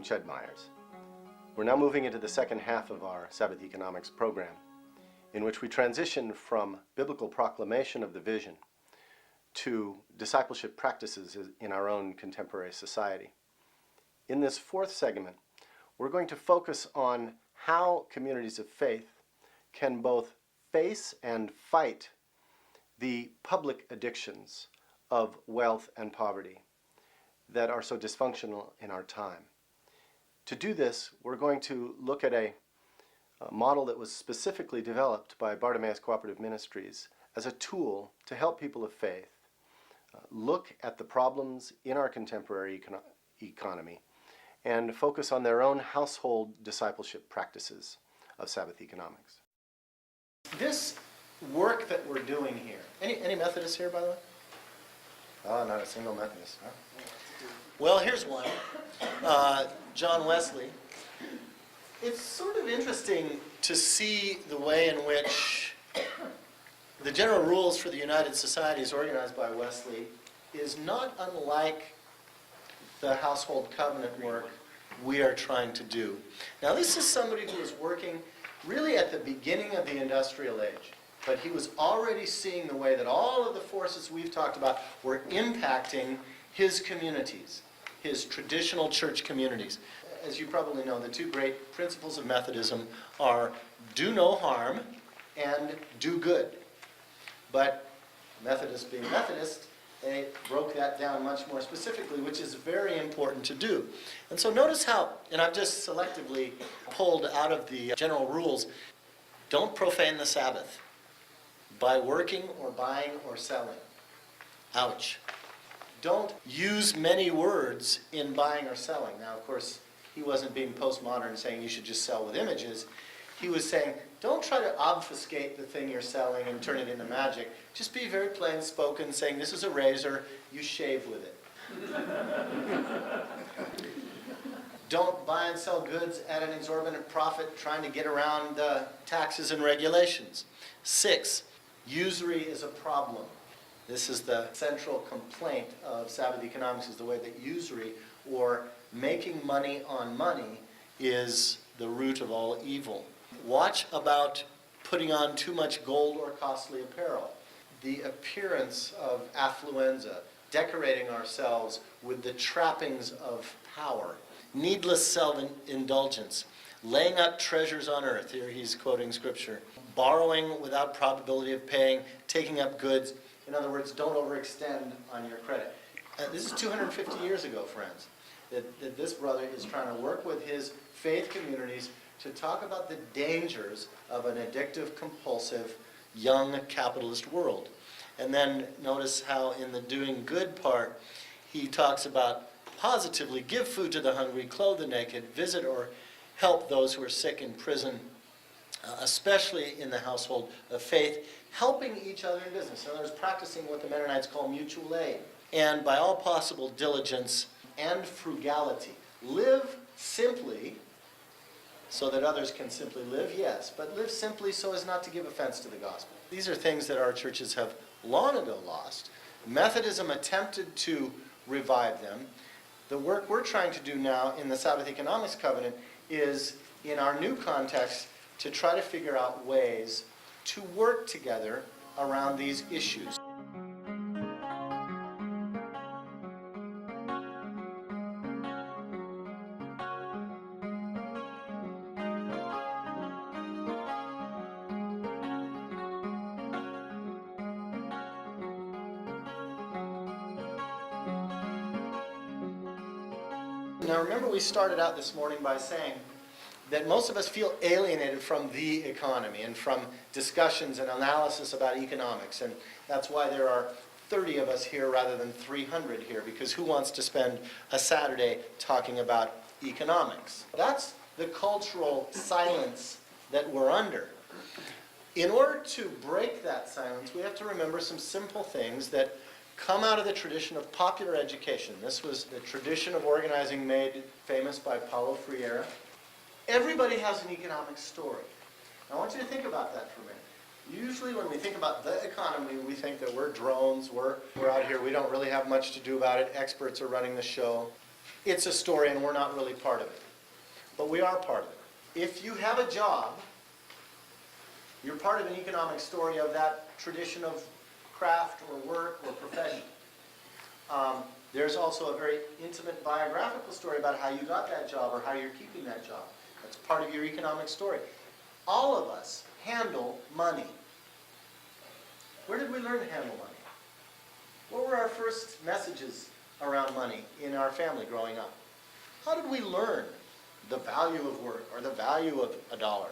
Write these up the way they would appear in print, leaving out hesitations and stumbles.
I'm Ched Myers. We're now moving into the second half of our Sabbath Economics program, in which we transition from biblical proclamation of the vision to discipleship practices in our own contemporary society. In this fourth segment, we're going to focus on how communities of faith can both face and fight the public addictions of wealth and poverty that are so dysfunctional in our time. To do this, we're going to look at a model that was specifically developed by Bartimaeus Cooperative Ministries as a tool to help people of faith look at the problems in our contemporary economy and focus on their own household discipleship practices of Sabbath economics. This work that we're doing here, any Methodists here, by the way? Oh, not a single Methodist, huh? Well, here's one, John Wesley. It's sort of interesting to see the way in which the general rules for the United Societies organized by Wesley is not unlike the household covenant work we are trying to do. Now, this is somebody who was working really at the beginning of the industrial age, but he was already seeing the way that all of the forces we've talked about were impacting his communities, his traditional church communities. As you probably know, the two great principles of Methodism are do no harm and do good. But Methodists being Methodists, they broke that down much more specifically, which is very important to do. And so notice how, and I've just selectively pulled out of the general rules, don't profane the Sabbath by working or buying or selling. Ouch. Don't use many words in buying or selling. Now, of course, he wasn't being postmodern saying you should just sell with images. He was saying, don't try to obfuscate the thing you're selling and turn it into magic. Just be very plain spoken, saying this is a razor, you shave with it. Don't buy and sell goods at an exorbitant profit trying to get around taxes and regulations. 6, usury is a problem. This is the central complaint of Sabbath economics, is the way that usury, or making money on money, is the root of all evil. Watch about putting on too much gold or costly apparel. The appearance of affluenza, decorating ourselves with the trappings of power. Needless self-indulgence, laying up treasures on earth. Here he's quoting scripture. Borrowing without probability of paying, taking up goods. In other words, don't overextend on your credit. This is 250 years ago, friends, that this brother is trying to work with his faith communities to talk about the dangers of an addictive, compulsive, young capitalist world. And then notice how in the doing good part, he talks about positively give food to the hungry, clothe the naked, visit or help those who are sick in prison, especially in the household of faith, helping each other in business. In other words, practicing what the Mennonites call mutual aid. And by all possible diligence and frugality. Live simply so that others can simply live, yes, but live simply so as not to give offense to the gospel. These are things that our churches have long ago lost. Methodism attempted to revive them. The work we're trying to do now in the Sabbath Economics Covenant is, in our new context, to try to figure out ways to work together around these issues. Now remember, we started out this morning by saying that most of us feel alienated from the economy and from discussions and analysis about economics. And that's why there are 30 of us here rather than 300 here, because who wants to spend a Saturday talking about economics? That's the cultural silence that we're under. In order to break that silence, we have to remember some simple things that come out of the tradition of popular education. This was the tradition of organizing made famous by Paulo Freire. Everybody has an economic story. I want you to think about that for a minute. Usually when we think about the economy, we think that we're drones, we're out here, we don't really have much to do about it, experts are running the show. it's a story and we're not really part of it. But we are part of it. If you have a job, you're part of an economic story of that tradition of craft or work or profession. There's also a very intimate biographical story about how you got that job or how you're keeping that job. That's part of your economic story. All of us handle money. Where did we learn to handle money? What were our first messages around money in our family growing up? How did we learn the value of work or the value of a dollar?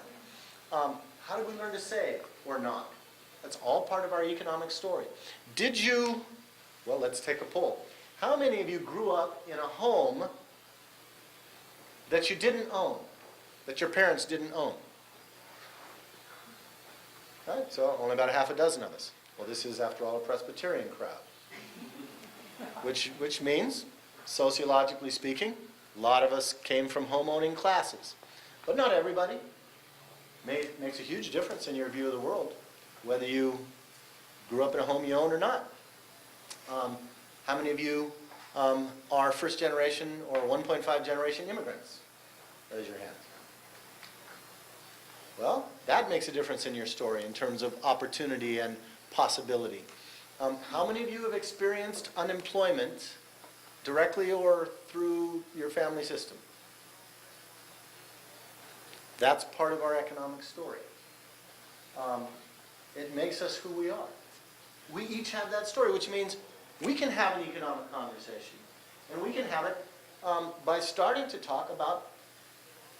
How did we learn to save or not? That's all part of our economic story. Did you, well, let's take a poll. How many of you grew up in a home that you didn't own, that your parents didn't own? Right, so only about a half a dozen of us. Well, this is, after all, a Presbyterian crowd. Which means, sociologically speaking, a lot of us came from home-owning classes. But not everybody. Makes a huge difference in your view of the world, whether you grew up in a home you own or not. How many of you are first generation or 1.5 generation immigrants? Raise your hands. Well, that makes a difference in your story in terms of opportunity and possibility. How many of you have experienced unemployment directly or through your family system? That's part of our economic story. It makes us who we are. We each have that story, which means we can have an economic conversation. And we can have it by starting to talk about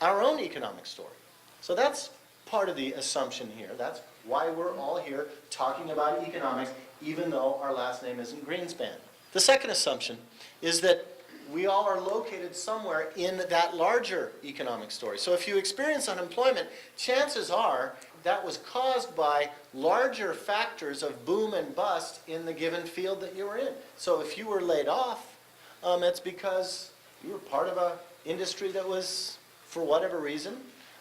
our own economic story. So that's part of the assumption here. That's why we're all here talking about economics, even though our last name isn't Greenspan. The second assumption is that we all are located somewhere in that larger economic story. So if you experience unemployment, chances are that was caused by larger factors of boom and bust in the given field that you were in. So if you were laid off, it's because you were part of an industry that was, for whatever reason,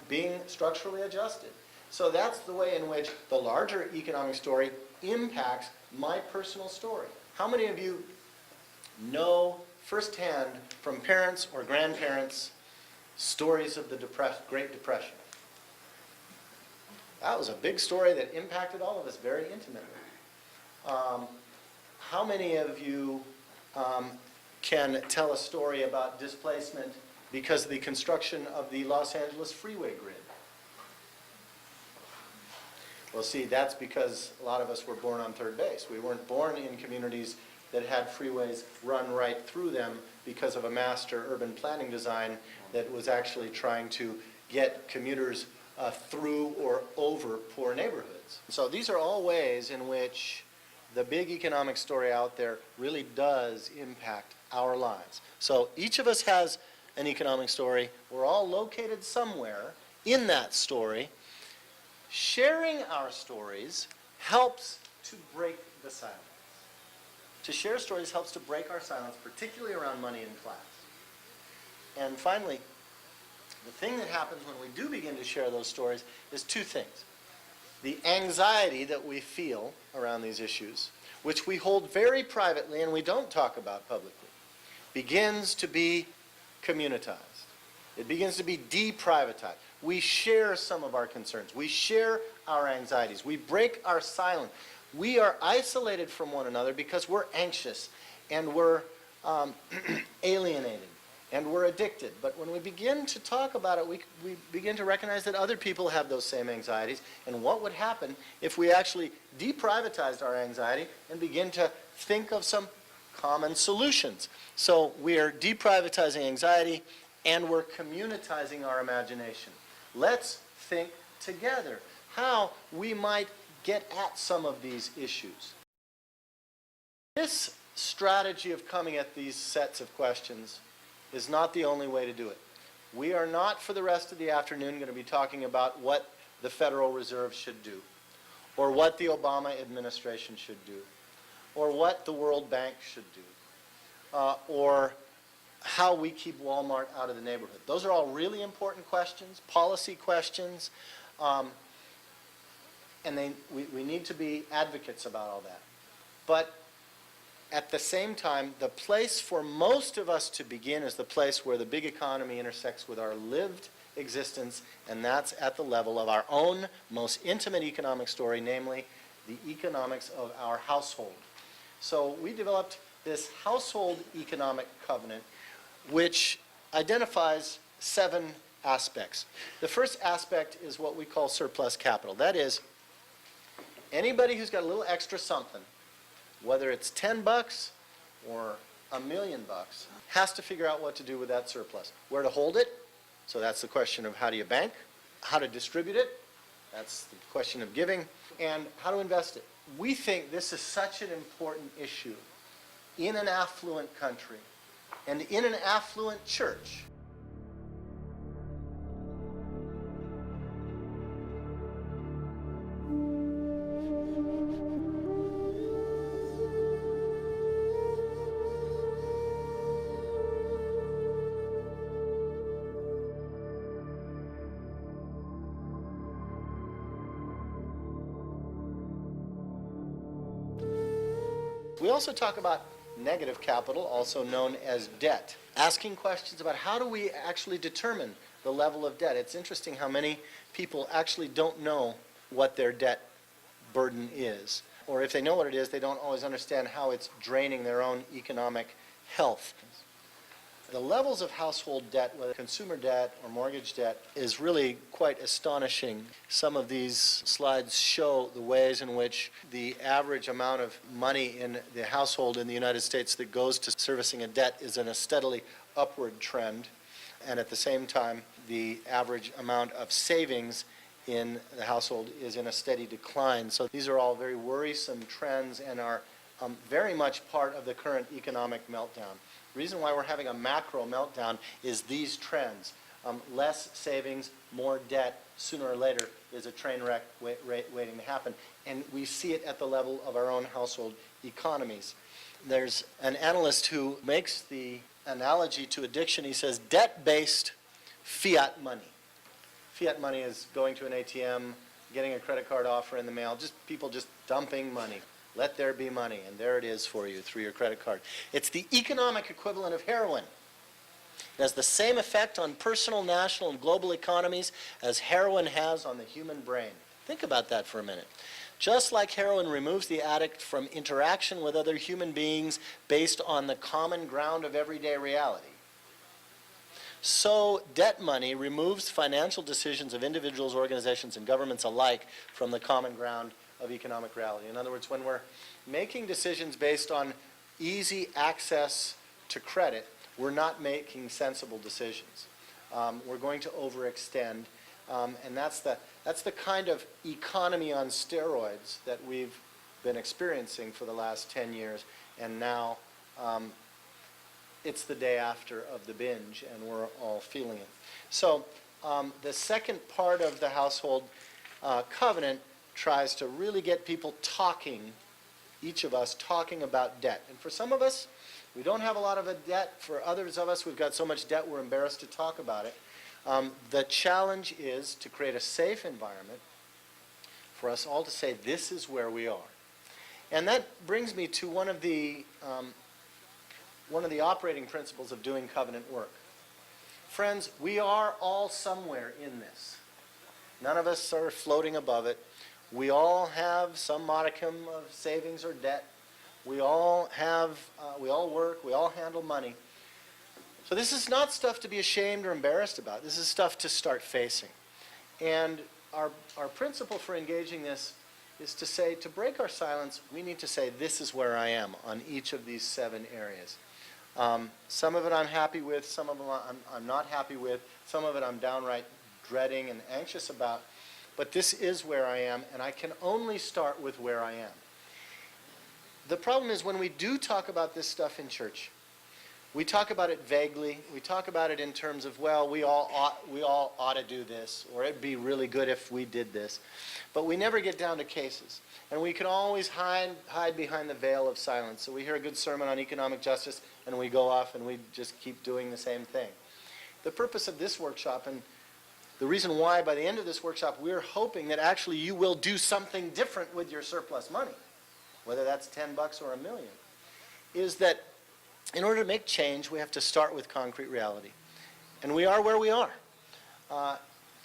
being structurally adjusted. So that's the way in which the larger economic story impacts my personal story. How many of you know firsthand from parents or grandparents stories of the Great Depression? That was a big story that impacted all of us very intimately. How many of you can tell a story about displacement because of the construction of the Los Angeles freeway grid? Well, see, that's because a lot of us were born on third base. We weren't born in communities that had freeways run right through them because of a master urban planning design that was actually trying to get commuters through or over poor neighborhoods. So these are all ways in which the big economic story out there really does impact our lives. So each of us has an economic story. We're all located somewhere in that story. Sharing our stories helps to break the silence. To share stories helps to break our silence, particularly around money and class. And finally, the thing that happens when we do begin to share those stories is two things. The anxiety that we feel around these issues, which we hold very privately and we don't talk about publicly, begins to be communitized. It begins to be deprivatized. We share some of our concerns. We share our anxieties. We break our silence. We are isolated from one another because we're anxious and we're alienated and we're addicted. But when we begin to talk about it, we begin to recognize that other people have those same anxieties. And what would happen if we actually deprivatized our anxiety and begin to think of some common solutions? So we are deprivatizing anxiety and we're communitizing our imagination. Let's think together how we might get at some of these issues. This strategy of coming at these sets of questions is not the only way to do it. We are not, for the rest of the afternoon, going to be talking about what the Federal Reserve should do, or what the Obama administration should do, or what the World Bank should do, or how we keep Walmart out of the neighborhood. Those are all really important questions, policy questions, and we need to be advocates about all that. But at the same time, the place for most of us to begin is the place where the big economy intersects with our lived existence, and that's at the level of our own most intimate economic story, namely the economics of our household. So we developed this household economic covenant, which identifies 7 aspects. The first aspect is what we call surplus capital. That is, anybody who's got a little extra something, whether it's 10 bucks or $1 million, has to figure out what to do with that surplus. Where to hold it, so that's the question of how do you bank, how to distribute it, that's the question of giving, and how to invest it. We think this is such an important issue in an affluent country and in an affluent church. We also talk about negative capital, also known as debt. Asking questions about how do we actually determine the level of debt. It's interesting how many people actually don't know what their debt burden is. Or if they know what it is, they don't always understand how it's draining their own economic health. The levels of household debt, whether consumer debt or mortgage debt, is really quite astonishing. Some of these slides show the ways in which the average amount of money in the household in the United States that goes to servicing a debt is in a steadily upward trend. And at the same time, the average amount of savings in the household is in a steady decline. So these are all very worrisome trends and are very much part of the current economic meltdown. The reason why we're having a macro meltdown is these trends. Less savings, more debt, sooner or later is a train wreck waiting to happen. And we see it at the level of our own household economies. There's an analyst who makes the analogy to addiction. He says debt-based fiat money. Fiat money is going to an ATM, getting a credit card offer in the mail, just people just dumping money. Let there be money, and there it is for you through your credit card. It's the economic equivalent of heroin. It has the same effect on personal, national, and global economies as heroin has on the human brain. Think about that for a minute. Just like heroin removes the addict from interaction with other human beings based on the common ground of everyday reality, so debt money removes financial decisions of individuals, organizations, and governments alike from the common ground of economic reality. In other words, when we're making decisions based on easy access to credit, we're not making sensible decisions. We're going to overextend, and that's the kind of economy on steroids that we've been experiencing for the last 10 years, and now it's the day after of the binge, and we're all feeling it. So the second part of the household covenant tries to really get people talking, each of us talking about debt. And for some of us, we don't have a lot of a debt. For others of us, we've got so much debt we're embarrassed to talk about it. The challenge is to create a safe environment for us all to say, this is where we are. And that brings me to one of the operating principles of doing covenant work. Friends, we are all somewhere in this. None of us are floating above it. We all have some modicum of savings or debt. We all work, we all handle money. So this is not stuff to be ashamed or embarrassed about. This is stuff to start facing. And our principle for engaging this is to say, to break our silence, we need to say, this is where I am on each of these 7 areas. Some of it I'm happy with, some of it I'm not happy with, some of it I'm downright dreading and anxious about. But this is where I am, and I can only start with where I am. The problem is when we do talk about this stuff in church, we talk about it vaguely. We talk about it in terms of, well, we all ought to do this, or it'd be really good if we did this. But we never get down to cases. And we can always hide behind the veil of silence. So we hear a good sermon on economic justice, and we go off and we just keep doing the same thing. The purpose of this workshop, and the reason why by the end of this workshop we're hoping that actually you will do something different with your surplus money, whether that's 10 bucks or $1 million, is that in order to make change, we have to start with concrete reality. And we are where we are.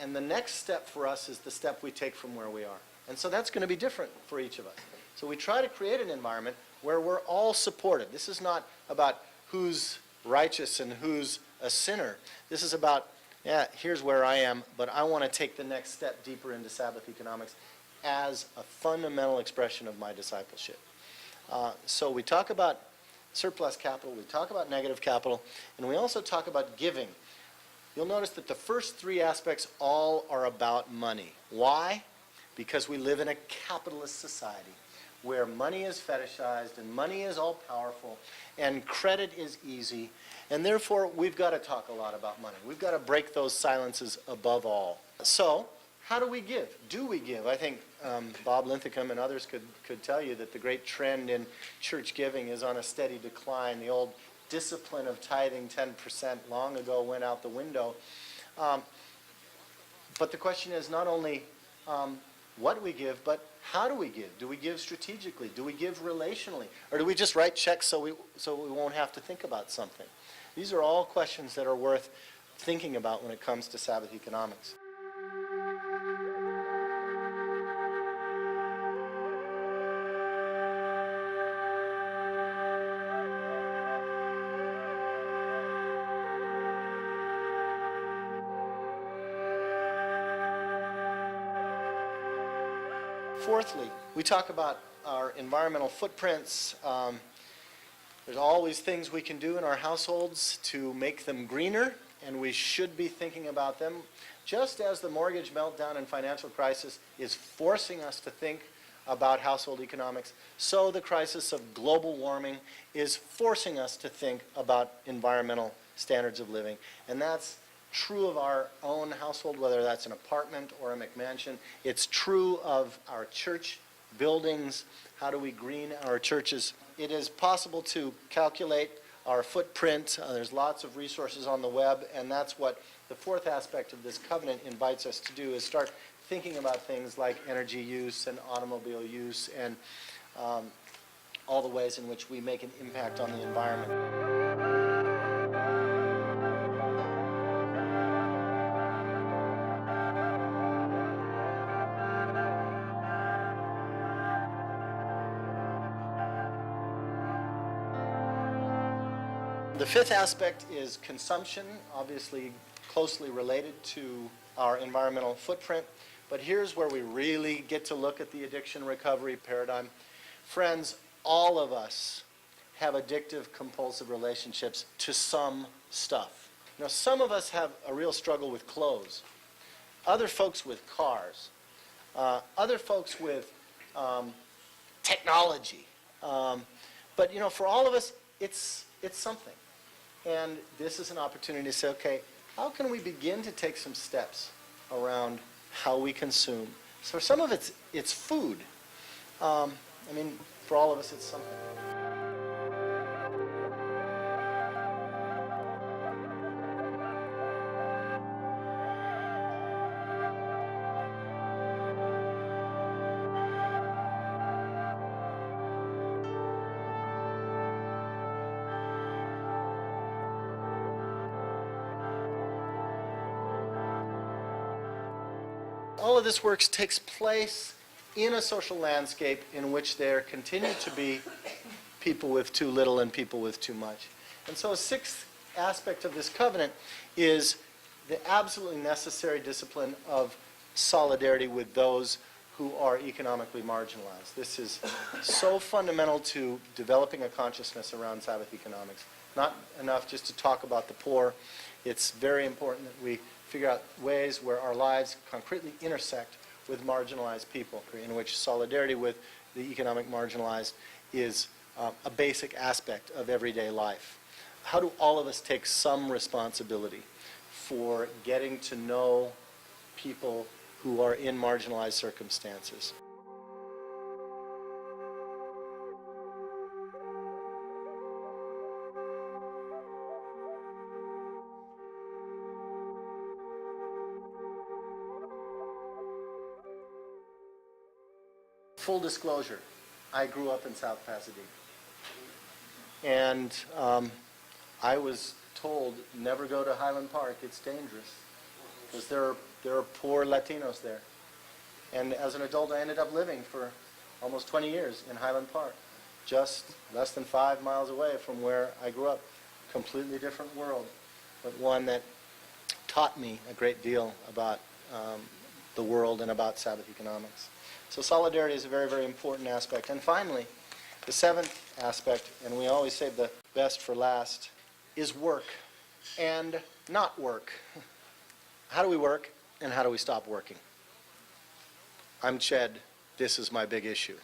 And the next step for us is the step we take from where we are. And so that's going to be different for each of us. So we try to create an environment where we're all supported. This is not about who's righteous and who's a sinner. This is about, yeah, here's where I am, but I want to take the next step deeper into Sabbath economics as a fundamental expression of my discipleship. So we talk about surplus capital, we talk about negative capital, and we also talk about giving. You'll notice that the first three aspects all are about money. Why? Because we live in a capitalist society where money is fetishized and money is all powerful and credit is easy, and therefore we've got to talk a lot about money. We've got to break those silences above all. So, how do we give? Do we give? I think Bob Linthicum and others could tell you that the great trend in church giving is on a steady decline. The old discipline of tithing 10% long ago went out the window. But the question is not only what we give, but how do we give? Do we give strategically? Do we give relationally? Or do we just write checks so we won't have to think about something? These are all questions that are worth thinking about when it comes to Sabbath economics. Fourthly, we talk about our environmental footprints. There's always things we can do in our households to make them greener, and we should be thinking about them. Just as the mortgage meltdown and financial crisis is forcing us to think about household economics, so the crisis of global warming is forcing us to think about environmental standards of living. And that's true of our own household, whether that's an apartment or a McMansion. It's true of our church buildings. How do we green our churches? It is possible to calculate our footprint. There's lots of resources on the web, and that's what the fourth aspect of this covenant invites us to do, is start thinking about things like energy use and automobile use and all the ways in which we make an impact on the environment. The fifth aspect is consumption, obviously closely related to our environmental footprint. But here's where we really get to look at the addiction recovery paradigm. Friends, all of us have addictive, compulsive relationships to some stuff. Now, some of us have a real struggle with clothes, other folks with cars, other folks with technology. But, you know, for all of us, it's something. And this is an opportunity to say, okay, how can we begin to take some steps around how we consume? So for some of it's food. I mean, for all of us, it's something. All of this work takes place in a social landscape in which there continue to be people with too little and people with too much. And so a sixth aspect of this covenant is the absolutely necessary discipline of solidarity with those who are economically marginalized. This is so fundamental to developing a consciousness around Sabbath economics. Not enough just to talk about the poor. It's very important that we figure out ways where our lives concretely intersect with marginalized people, in which solidarity with the economic marginalized is a basic aspect of everyday life. How do all of us take some responsibility for getting to know people who are in marginalized circumstances? Full disclosure, I grew up in South Pasadena. And I was told, never go to Highland Park, it's dangerous. Because there are poor Latinos there. And as an adult, I ended up living for almost 20 years in Highland Park, just less than 5 miles away from where I grew up. Completely different world, but one that taught me a great deal about the world and about Sabbath economics. So solidarity is a very, very important aspect. And finally, the seventh aspect, and we always save the best for last, is work and not work. How do we work and how do we stop working? I'm Ched. This is my big issue.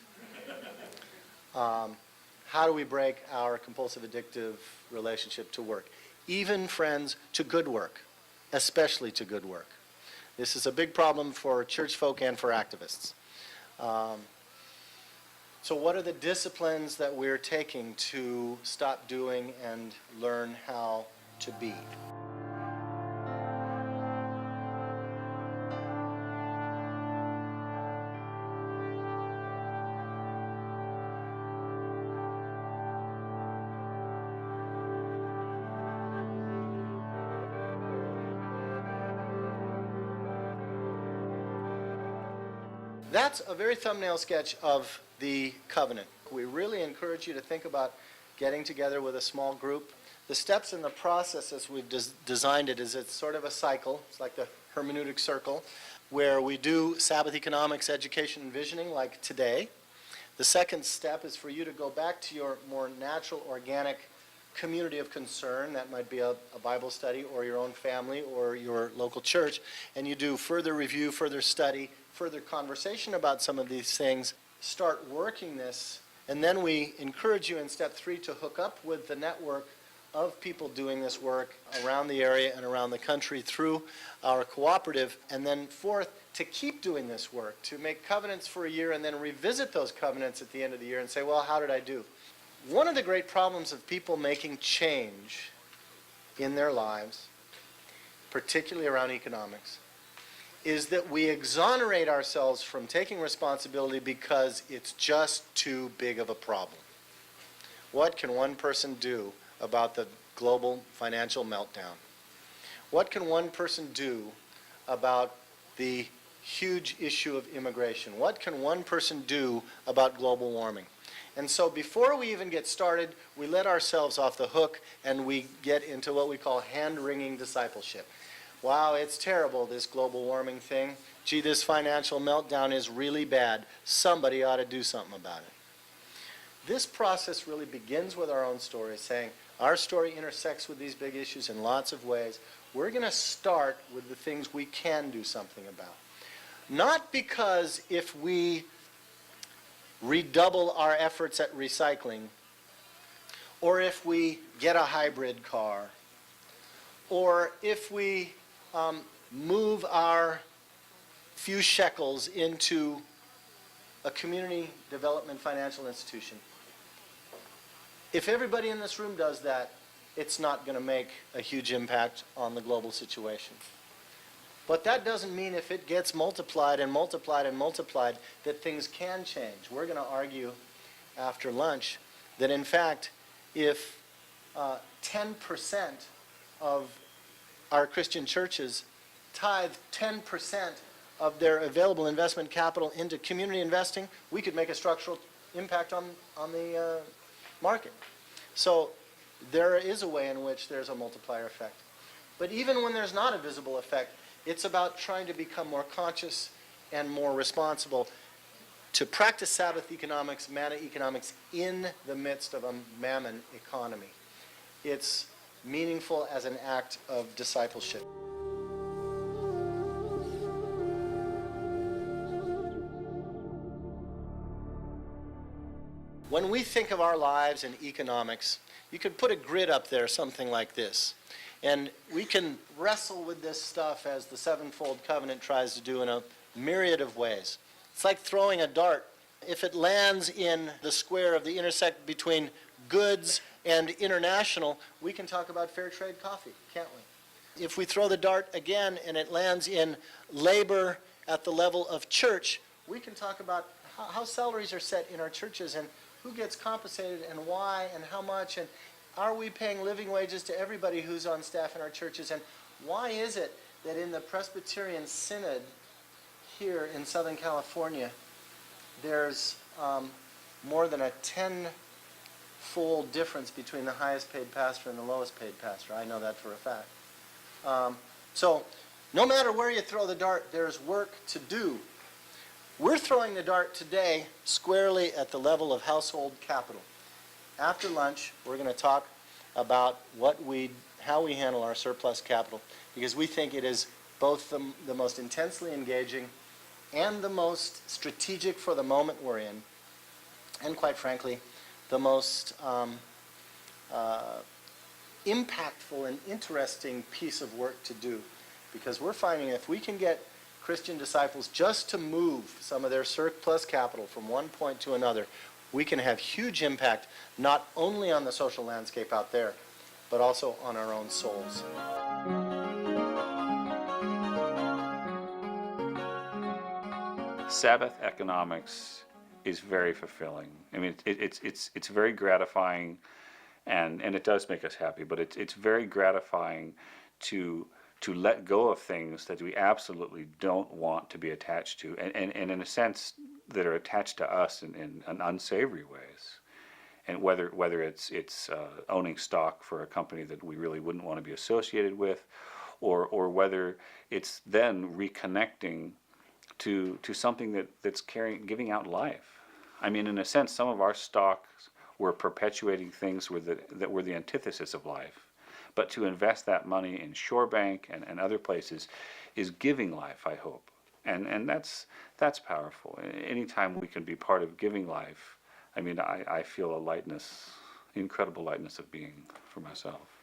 How do we break our compulsive addictive relationship to work? Even, friends, to good work, especially to good work. This is a big problem for church folk and for activists. So what are the disciplines that we're taking to stop doing and learn how to be? That's a very thumbnail sketch of the covenant. We really encourage you to think about getting together with a small group. The steps in the process as we've designed it is it's sort of a cycle. It's like the hermeneutic circle where we do Sabbath economics, education, and visioning like today. The second step is for you to go back to your more natural, organic community of concern. That might be a Bible study or your own family or your local church. And you do further review, further study, further conversation about some of these things. Start working this. And then we encourage you in step 3 to hook up with the network of people doing this work around the area and around the country through our cooperative. And then fourth, to keep doing this work, to make covenants for a year and then revisit those covenants at the end of the year and say, well, how did I do? One of the great problems of people making change in their lives, particularly around economics, is that we exonerate ourselves from taking responsibility because it's just too big of a problem. What can one person do about the global financial meltdown? What can one person do about the huge issue of immigration? What can one person do about global warming? And so before we even get started, we let ourselves off the hook and we get into what we call hand-wringing discipleship. Wow, it's terrible, this global warming thing. Gee, this financial meltdown is really bad. Somebody ought to do something about it. This process really begins with our own story, saying our story intersects with these big issues in lots of ways. We're going to start with the things we can do something about. Not because if we redouble our efforts at recycling, or if we get a hybrid car, or if we move our few shekels into a community development financial institution. If everybody in this room does that, it's not going to make a huge impact on the global situation. But that doesn't mean if it gets multiplied and multiplied and multiplied that things can change. We're going to argue after lunch that in fact if 10% of our Christian churches tithe 10% of their available investment capital into community investing, we could make a structural impact on the market. So there is a way in which there's a multiplier effect. But even when there's not a visible effect, it's about trying to become more conscious and more responsible to practice Sabbath economics, manna economics in the midst of a mammon economy. It's meaningful as an act of discipleship. When we think of our lives in economics, you could put a grid up there, something like this. And we can wrestle with this stuff as the sevenfold covenant tries to do in a myriad of ways. It's like throwing a dart. If it lands in the square of the intersect between goods and international, we can talk about fair trade coffee, can't we? If we throw the dart again and it lands in labor at the level of church, we can talk about how salaries are set in our churches and who gets compensated and why and how much, and are we paying living wages to everybody who's on staff in our churches, and why is it that in the Presbyterian Synod here in Southern California, there's more than a tenfold difference between the highest paid pastor and the lowest paid pastor. I know that for a fact. So no matter where you throw the dart, there's work to do. We're throwing the dart today squarely at the level of household capital. After lunch, we're going to talk about how we handle our surplus capital, because we think it is both the most intensely engaging and the most strategic for the moment we're in, and quite frankly, the most impactful and interesting piece of work to do. Because we're finding if we can get Christian disciples just to move some of their surplus capital from one point to another, we can have huge impact not only on the social landscape out there, but also on our own souls. Sabbath economics is very fulfilling. I mean, it's very gratifying, and it does make us happy. But it's very gratifying to let go of things that we absolutely don't want to be attached to, and in a sense that are attached to us in unsavory ways. And whether it's owning stock for a company that we really wouldn't want to be associated with, or whether it's then reconnecting to something that's giving out life. I mean, in a sense, some of our stocks were perpetuating things that were the antithesis of life. But to invest that money in Shorebank and other places is giving life, I hope. And that's powerful. Anytime we can be part of giving life, I mean, I feel a lightness, incredible lightness of being for myself.